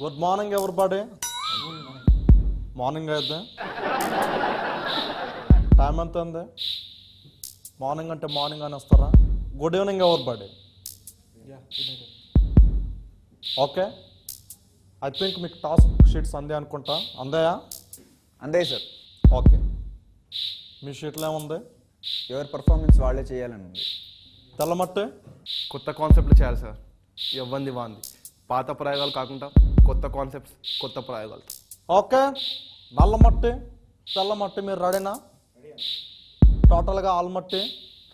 Good morning everybody. Morning అయితే time ఎంత ఉంది? మార్నింగ్ అంటే మార్నింగ్ అని వస్తారా? Good evening everybody. Okay, I think మీకు టాస్క్ షీట్స్ అందే అనుకుంటా. అందాయా? అందే సార్. ఓకే, మీ షీట్లో ఏముంది? ఎవరి పర్ఫార్మెన్స్ వాళ్ళే చేయాలని ఉంది. తెల్లమట్టి కొత్త కాన్సెప్ట్లు చేయాలి సార్. ఇవ్వంది వాంది, పాత ప్రయోగాలు కాకుండా కొత్త కాన్సెప్ట్స్, కొత్త ప్రయోగాలు. ఓకే, నల్లమట్టి తెల్లమట్టి మీరు రెడీనా? టోటల్గా ఆల్మట్టి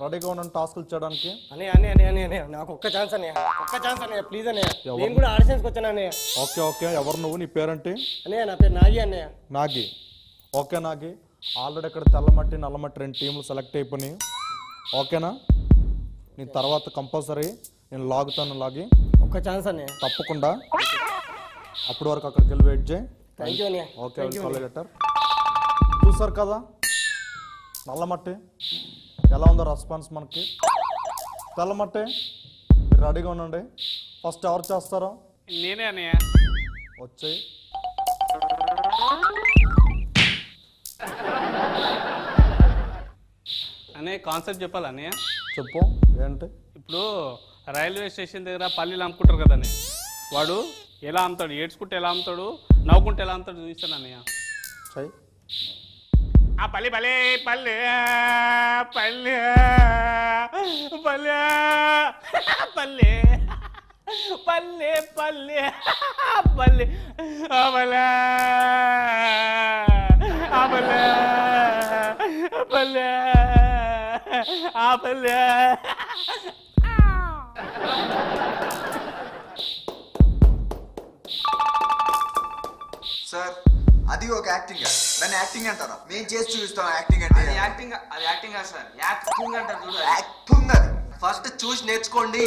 రెడీగా ఉన్న టాస్కులు చేయడానికి. అని అని అని అని అని నాకు ఒక్క ఛాన్స్ అన్నయ్య, ఒక్క ఛాన్స్ అన్నయ్య, ప్లీజ్ అన్నయ్య. నేను కూడా ఆడిషన్స్కి వచ్చాను అన్నయ్య. ఓకే ఓకే, ఎవరు నువ్వు? నీ పేరేంటి? అన్నయ్య నా పేరు నాగి అన్నయ్య. నాగి. ఓకే నాగి, ఆల్రెడీ ఇక్కడ తెల్లమట్టి నల్లమట్టి 2 టీంలు సెలెక్ట్ అయిపోయినాయి. ఓకేనా? నేను తర్వాత కంపల్సరీ నేను లాగుతాను. లాగి ఒక్క ఛాన్స్ అన్నయ్య, తప్పకుండా. అప్పటి వరకు అక్కడికి వెళ్ళి వెయిట్ చేయి. థ్యాంక్ యూ అన్నయ్య. ఓకే, లెటర్ చూసారు కదా నల్లమట్టి ఎలా ఉందో రెస్పాన్స్ మనకి. తెల్లమట్టి మీరు రెడీగా ఉండండి. ఫస్ట్ ఎవరు చేస్తారో? నేనే అన్నయ్య. వచ్చాయి అన్నయ్య కాన్సెప్ట్ చెప్పాలి అన్నయ్య. చెప్పు ఏంటి? ఇప్పుడు రైల్వే స్టేషన్ దగ్గర పల్లీలు అమ్ముకుంటారు కదా అన్నయ్య, వాడు ఎలా అమ్ముతాడు, ఏడ్చుకుంటే ఎలా అమ్ముతాడు, నవ్వుకుంటే ఎలా అమ్ముతాడు చూస్తాను అన్నయ్య. చెయ్యి. ఆ పల్లి పల్లె పల్లె పల్లె పల్లె పల్లె పల్లె పల్లె పల్లె పల్లె పల్లె పల్లె పల్లె. సార్ అది ఒక యాక్టింగ్. దాన్ని యాక్టింగ్ అంటారా? మేము చేసి చూపిస్తాం యాక్టింగ్ అంటే. అది యాక్టింగ్ కాదు సార్, యాక్టింగ్ అంటారు చూడు. యాక్టింగ్ అది ఫస్ట్ చూసి నేర్చుకోండి.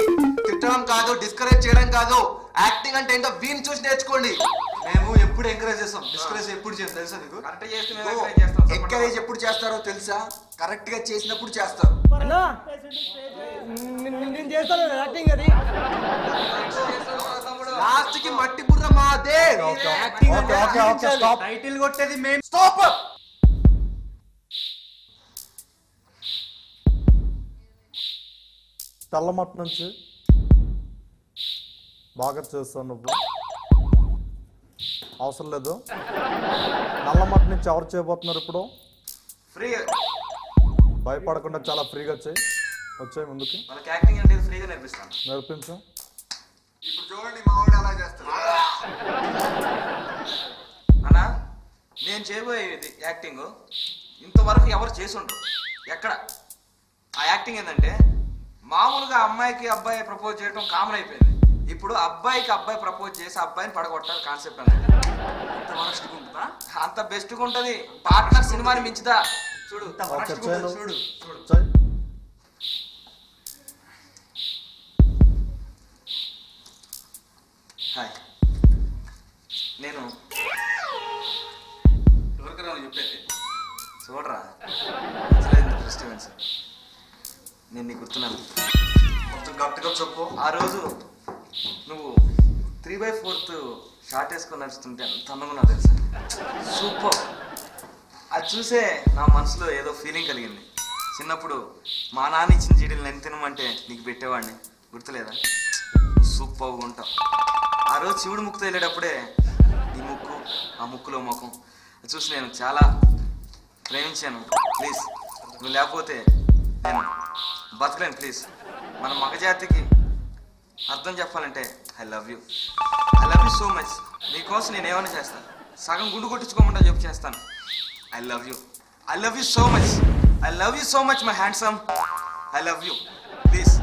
తిట్టడం కాదు, డిస్కరేజ్ చేయడం కాదు. యాక్టింగ్ అంటే ఏంటో వీని చూసి నేర్చుకోండి. మేము ఎప్పుడు ఎంకరేజ్ చేస్తాం, డిస్కరేజ్ ఎప్పుడు చేస్తాం తెలుసా నీకు? కరెక్ట్ చేస్తే మేము ఎంకరేజ్ చేస్తాం. ఎంకరేజ్ ఎప్పుడు చేస్తారో తెలుసా? కరెక్ట్ గా చేసినప్పుడు చేస్తారు. అన్నా నేను చేస్తాను యాక్టింగ్. అది లాస్ట్ కి మట్టి బుర్ర మాదే. యాక్టింగ్ అంటే టైటిల్ కొట్టేది మేము. స్టాప్. తెల్లమట్టి నుంచి బాగా చేస్తావు నువ్వు, అవసరం లేదు. నల్లమట్టి నుంచి ఎవరు చేయబోతున్నారు ఇప్పుడు? ఫ్రీ, భయపడకుండా చాలా ఫ్రీగా చేయి. వచ్చాయి ముందుకి, వాళ్ళకి యాక్టింగ్ అంటే ఫ్రీగా నేర్పిస్తాను. నేర్పించు. ఇప్పుడు చూడండి మా వాడు అలా చేస్తాడు. అన్నా నేను చేయబోయేది యాక్టింగ్ ఇంతవరకు ఎవరు చేసి ఉండరు ఎక్కడ. ఆ యాక్టింగ్ ఏంటంటే మామూలుగా అమ్మాయికి అబ్బాయి ప్రపోజ్ చేయడం కామన్ అయిపోయింది. ఇప్పుడు అబ్బాయికి అబ్బాయి ప్రపోజ్ చేసి అబ్బాయిని పడగొట్టాలి కాన్సెప్ట్ అనేది. అంత వరస్ట్గా ఉంటుందా? అంత బెస్ట్గా ఉంటుంది. పార్ట్నర్ సినిమాని మించుదా చూడు. ఓకే, చేయను. చూడు చేయి. హాయ్, నేను ఎవరికైనా చెప్పేది చూడరా డిస్టర్బెన్స్. నేను నీకు గుర్తున్నాను. కొంచెం గట్టిగా చెప్పు. ఆ రోజు నువ్వు 3/4 షార్ట్ వేసుకొని నడుస్తుంటే అంత అందంగా నాకు తెలుసా. సూపర్. అది చూసే నా మనసులో ఏదో ఫీలింగ్ కలిగింది. చిన్నప్పుడు మా నాన్న ఇచ్చిన జీడీలు నేను తినమంటే నీకు పెట్టేవాడిని, గుర్తులేదా? నువ్వు సూపర్గా ఉంటావు. ఆ రోజు శివుడు ముక్కుతో వెళ్ళేటప్పుడే నీ ముక్కు, ఆ ముక్కులో ముఖం అది చూసి నేను చాలా ప్రేమించాను. ప్లీజ్ నువ్వు లేకపోతే నేను బతకలేను. ప్లీజ్ మన మగజాతికి అర్థం చెప్పాలంటే I love you so much. నీకోసం నేను ఏమైనా చేస్తాను. సగం గుండు కొట్టించుకోమంటా చెప్పు చేస్తాను. I love you so much my handsome. I love you. Please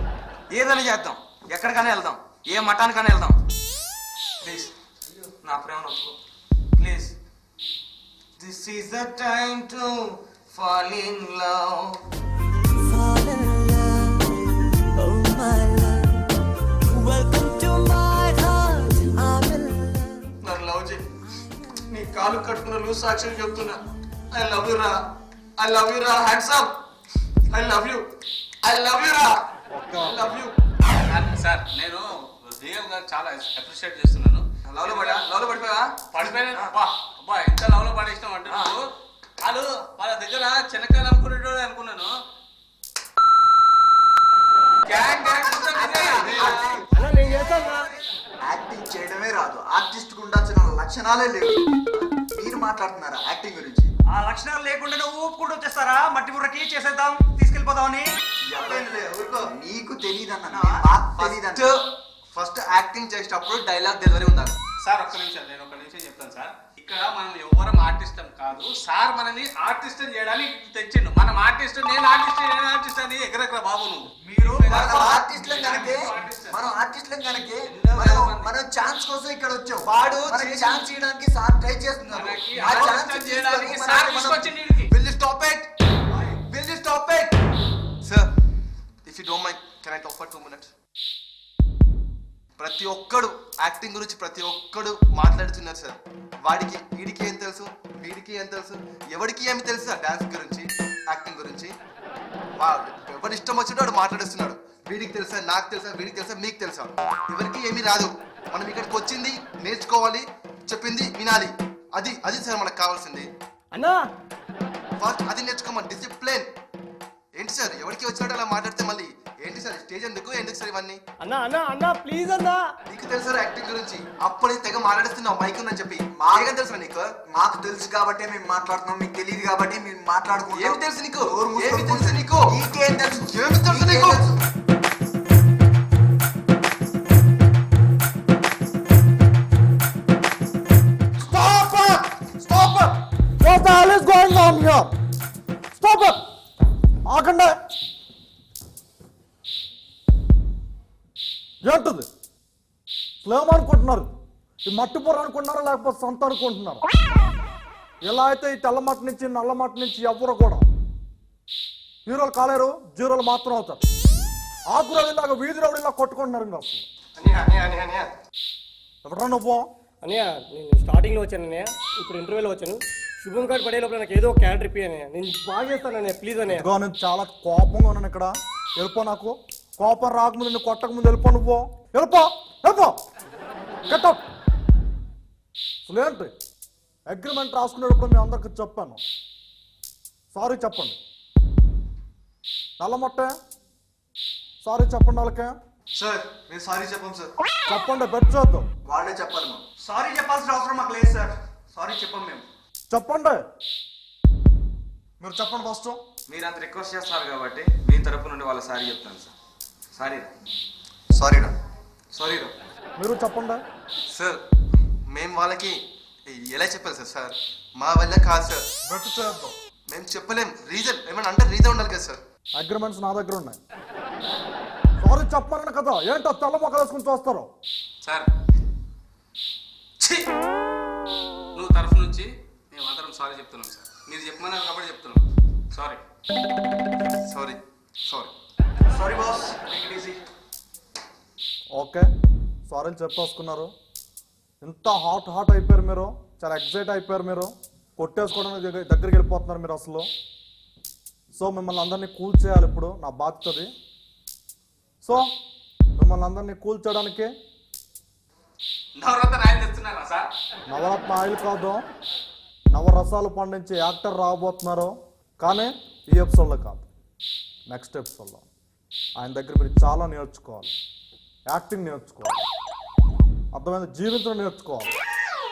ఏదైనా చేద్దాం, ఎక్కడికైనా వెళ్దాం, ఏ మఠానికైనా వెళ్దాం. ప్లీజ్ నా ప్రేమ ఒప్పుకో please. This is the time to fall in love. Fall in love, oh my love. Welcome to my heart, I'm in love. నన్ను love చేయి. నీ కాలు కట్టుకున్న లూజ్ సాక్ష్యం చెప్తున్నా. ఐ లవ్ యూ రా హ్యాండ్సమ్. ఐ లవ్ యూ రా. Sir నేను రియల్ గా చాలా అప్రిషియేట్ చేస్తున్నాను. లవ్ లో పడా అబ్బా ఎంత లవ్లో పడేసినాం అంటే వాళ్ళు వాళ్ళ దగ్గర చెనక్కాయలు అమ్ముకునేటోడు అనుకున్నాను. అన్న నేను చేస్తాను యాక్టింగ్ చేయడమే రాదు, ఆర్టిస్ట్ కు ఉండాల్సిన లక్షణాలే లేవు. మీరు మాట్లాడుతున్నారా యాక్టింగ్ గురించి? ఆ లక్షణాలు లేకుండా నువ్వు ఊపుకుంటూ వచ్చేస్తారా మట్టి బుర్రకి చేసేద్దాం తీసుకెళ్ళిపోదామని? నీకు తెలియదన్న, మాకు తెలియదన్న. ఫస్ట్ యాక్టింగ్ చేసేటప్పుడు డైలాగ్ డెలివరీ ఉండాలి. సార్ ఒక్క నిమిషం, నేను ఒక నిమిషం చెప్తాను సార్. ఇక్కడ మనం ఎవరం ఆర్టిస్ట్ కాదు సార్, మనని ఆర్టిస్ట్ చేయడానికి తెచ్చిండు. మనం ఆర్టిస్ట్, నేను ఆర్టిస్ట్ అని ఎక్కడెక్కడ బాబు నువ్వు మీరు ఆర్టిస్ట్లం కనుకే మనం ఛాన్స్ కోసం ఇక్కడ వచ్చాం. వాడు ఛాన్స్ ఇవ్వడానికి సార్ ట్రై చేస్తున్నారు. ఆ ఛాన్స్ చేయడానికి సార్ తీసుకొచ్చిండు ఈడికి. Will you stop it? Will you stop it? Sir, if you don't mind, can I talk for 2 minutes? ప్రతి ఒక్కడు యాక్టింగ్ గురించి ప్రతి ఒక్కడు మాట్లాడుతున్నారు సార్. వాడికి వీడికి ఏం తెలుసు, వీడికి ఏం తెలుసు, ఎవరికి ఏమి తెలుసు ఆ డాన్స్ గురించి, యాక్టింగ్ గురించి. వాడు ఎవరి ఇష్టం వచ్చినట్టు వాడు మాట్లాడుస్తున్నాడు. వీడికి తెలుసా, నాకు తెలుసా, వీడికి తెలుసా, మీకు తెలుసా, ఎవరికి ఏమీ రాదు. మనం ఇక్కడికి వచ్చింది నేర్చుకోవాలి, చెప్పింది వినాలి. అది అది సార్ మనకు కావాల్సింది. అన్నా ఫస్ట్ అది నేర్చుకోమని డిసిప్లిన్. ఏంటి సార్ ఎవరికి వచ్చినట్టు అలా మాట్లాడితే మళ్ళీ ఏంటి సార్ స్టేజ్ ఎందుకు సార్ ఇవన్నీ? అన్నా ప్లీజ్ అన్నా. నీకు తెలుసు సార్ యాక్టింగ్ గురించి, అప్పుడే తెగ మాట్లాడుతున్నావు మైక్ ఉందని చెప్పి. మాకే తెలుసా నీకు? మాకు తెలుసు కాబట్టి మేము మాట్లాడుతున్నాం, మీకు తెలియదు కాబట్టి మేము మాట్లాడుకుంటాం. ఏమి తెలుసు నీకు? ఏమి తెలుసు నీకు? నీకేం తెలుసు? ఏమి తెలుసు నీకు? Stop it! What the hell is going on here? Stop it! ఆగండి. ఏంటది? స్లేమ్ అనుకుంటున్నారు, ఈ మట్టి పొర అనుకుంటున్నారా లేకపోతే సొంత అనుకుంటున్నారు? ఎలా అయితే ఈ తెల్ల మట్టి నుంచి నల్ల మట్టి నుంచి ఎవరు కూడా హీరోలు కాలేరు, జీరోలు మాత్రం అవుతారు. ఆకు రవిలాగా వీధి రవిలా కొట్టుకుంటున్నారు. ఇంకా అసలు ఎవడరా నువ్వు? అన్నయ్య నేను స్టార్టింగ్లో వచ్చాను అన్నయ్య, ఇప్పుడు ఇంటర్వ్యూలో వచ్చాను. శుభం కార్డు పడే లోపల నాకు ఏదో ఒక క్యారెక్టర్ ఇప్పి అన్నయ్య, నేను బాగా చేస్తాను అన్నయ్య ప్లీజ్ అన్నయ్య. ఇదిగో నేను చాలా కోపంగా ఉన్నాను ఇక్కడ. వెళ్ళిపో, నాకు కోపం రాకముందు నిన్ను కొట్టక ముందు వెళ్ళిపో. నువ్వు వెళ్ళిపో గెట్అప్. అసలు ఏంటి అగ్రిమెంట్ రాసుకునేటప్పుడు మీ అందరికి చెప్పాను, సారీ చెప్పండి. నల్లమొట్టే సారీ చెప్పండి. వాళ్ళకే సార్ మేము సారీ చెప్పాం సార్. చెప్పండి, బెట్ చేద్దాం. వాళ్ళే చెప్పాలి. మేము సారీ చెప్పాల్సిన అవసరం మాకు లేదు సార్, సారీ చెప్పాం మేము. చెప్పండి, మీరు చెప్పండి ఫస్ట్. మీరు అంత రిక్వెస్ట్ చేస్తున్నారు కాబట్టి మీ తరపు నుండి వాళ్ళ సారీ చెప్తాను సార్. సారీ సారీరా, సారీరా. మీరు చెప్పండి. సార్ మేము వాళ్ళకి ఎలా చెప్పాలి సార్? సార్ మా వల్ల కాదు సార్. బెట్ చేద్దాం. మేము చెప్పలేం. రీజన్ ఏమైనా అంటే రీజన్ ఉండాలి కదా సార్. అగ్రిమెంట్స్ నా దగ్గర ఉన్నాయి. సారీ చెప్పాలని కదా, ఏంటో తెల్ల మొక్కలు వేసుకుని చూస్తారు. సార్ నువ్వు తరఫు నుంచి మేము అందరం సారీ చెప్తున్నాం సార్. మీరు చెప్పమన్నారు కాబట్టి చెప్తున్నాం. Sorry sorry sorry sorry boss, take it easy. Okay, sorry చెప్పేసుకున్నారు. ఇంత హాట్ అయిపోయారు మీరు, చాలా ఎక్సైట్ అయిపోయారు మీరు, కొట్టేసుకోవడానికి దగ్గరికి వెళ్ళిపోతున్నారు మీరు అసలు. సో మిమ్మల్ని అందరినీ కూల్ చేయాలి ఇప్పుడు, నా బాధ్యతది. సో మిమ్మల్ని అందరినీ కూల్ చేయడానికి నవరత్న రాయలు తెస్తున్నారా సార్? నవరత్న ఆయిల్ కాదు, నవరసాలు పండించే యాక్టర్ రాబోతున్నారు. కానీ ఈ ఎపిసోడ్లో కాదు, నెక్స్ట్ ఎపిసోడ్లో. ఆయన దగ్గర మీరు చాలా నేర్చుకోవాలి, యాక్టింగ్ నేర్చుకోవాలి, అర్థమైందా? జీవించడం నేర్చుకోవాలి,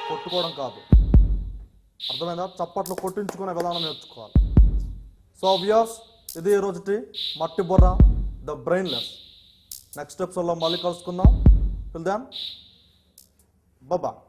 కొట్టుకోవడం కాదు, అర్థమైందా? చప్పట్లు కొట్టించుకునే విధానం నేర్చుకోవాలి. సో వ్యూయర్స్, ఇది ఈరోజుటి మట్టి బుర్ర ద బ్రెయిన్లెస్. నెక్స్ట్ ఎపిసోడ్లో మళ్ళీ కలుసుకుందాం. Till then bye.